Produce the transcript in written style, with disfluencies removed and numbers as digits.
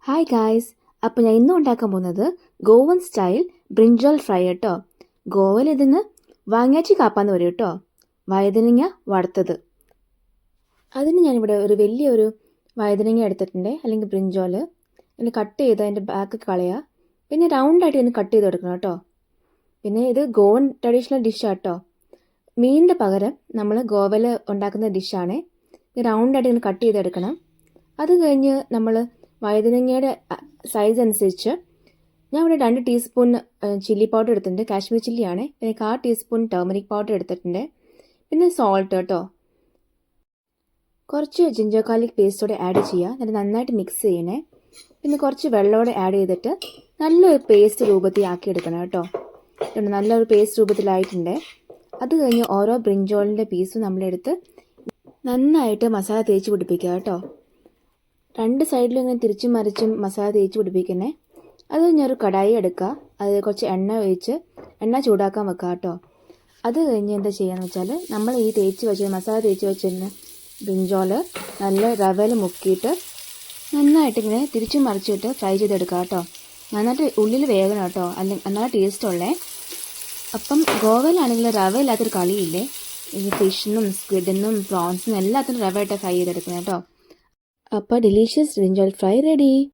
Hi guys, അപ്പോൾ ഞാൻ ഇന്നും ഉണ്ടാക്കാൻ പോകുന്നത് ഗോവൻ സ്റ്റൈൽ ബ്രിഞ്ചോൾ ഫ്രൈ കേട്ടോ. ഗോവയിൽ ഇതിന് വാങ്ങാച്ചി കാപ്പാന്ന് പറയും കേട്ടോ, വഴുതനങ്ങ വറുത്തത്. അതിന് ഞാനിവിടെ ഒരു വലിയൊരു വഴുതനങ്ങ എടുത്തിട്ടുണ്ട്, അല്ലെങ്കിൽ ബ്രിഞ്ചോൾ. അതിന് കട്ട് ചെയ്ത് അതിൻ്റെ ബാക്ക് കളയുക. പിന്നെ റൗണ്ടായിട്ട് ഒന്ന് കട്ട് ചെയ്ത് എടുക്കണം കേട്ടോ. പിന്നെ ഇത് ഗോവൻ ട്രഡീഷണൽ ഡിഷാണ് കേട്ടോ. മീനിൻ്റെ പകരം നമ്മൾ ഗോവയിൽ ഉണ്ടാക്കുന്ന ഡിഷാണ്. റൗണ്ടായിട്ട് ഇങ്ങനെ കട്ട് ചെയ്തെടുക്കണം. അത് കഴിഞ്ഞ് നമ്മൾ വഴുതനങ്ങയുടെ സൈസ് അനുസരിച്ച് ഞാൻ ഇവിടെ 2 ടീസ്പൂൺ ചില്ലി പൗഡർ എടുത്തിട്ടുണ്ട്, കാശ്മീർ ചില്ലിയാണ്. പിന്നെ 1/4 ടീസ്പൂൺ ടർമറിക് പൗഡർ എടുത്തിട്ടുണ്ട്. പിന്നെ സോൾട്ട് കേട്ടോ. കുറച്ച് ജിഞ്ചർ ഗാർലിക് പേസ്റ്റോടെ ആഡ് ചെയ്യുക, എന്നിട്ട് നന്നായിട്ട് മിക്സ് ചെയ്യണേ. പിന്നെ കുറച്ച് വെള്ളത്തോടെ ആഡ് ചെയ്തിട്ട് നല്ലൊരു പേസ്റ്റ് രൂപത്തിൽ ആക്കിയെടുക്കണം കേട്ടോ. നല്ലൊരു പേസ്റ്റ് രൂപത്തിലായിട്ടുണ്ട്. അത് കഴിഞ്ഞ് ഓരോ ബ്രിഞ്ചോളിൻ്റെ പീസും നമ്മളെടുത്ത് നന്നായിട്ട് മസാല തേച്ച് പിടിപ്പിക്കുക കേട്ടോ. 2 സൈഡിലും ഇങ്ങനെ തിരിച്ചും മറിച്ചും മസാല തേച്ച് പിടിപ്പിക്കണേ. അത് കഴിഞ്ഞൊരു കടായി എടുക്കുക, അതിൽ കുറച്ച് എണ്ണ ഒഴിച്ച് എണ്ണ ചൂടാക്കാൻ വെക്കുക കേട്ടോ. അത് കഴിഞ്ഞ് എന്താ ചെയ്യാന്ന് വെച്ചാൽ നമ്മൾ ഈ മസാല തേച്ച് വെച്ചിരുന്ന ബ്രിഞ്ചോൾ നല്ല റവയിൽ മുക്കിയിട്ട് നന്നായിട്ട് ഇങ്ങനെ തിരിച്ചും മറിച്ചിട്ട് ഫ്രൈ ചെയ്തെടുക്കുക കേട്ടോ. നന്നായിട്ട് ഉള്ളിൽ വേഗണം കേട്ടോ, അല്ലെങ്കിൽ നല്ല ടേസ്റ്റ് ഉള്ളേ. അപ്പം ഗോവയിലാണെങ്കിൽ റവ ഇല്ലാത്തൊരു കളിയില്ലേ. ഈ ഫിഷിനും സ്ക്വിഡിനും പ്രോൺസിനും എല്ലാത്തിനും റവ ഇട്ട് ഫ്രൈ ചെയ്തെടുക്കണം കേട്ടോ. അപ്പോൾ ഡിലീഷ്യസ് ബ്രിഞ്ചോൾ ഫ്രൈ റെഡി.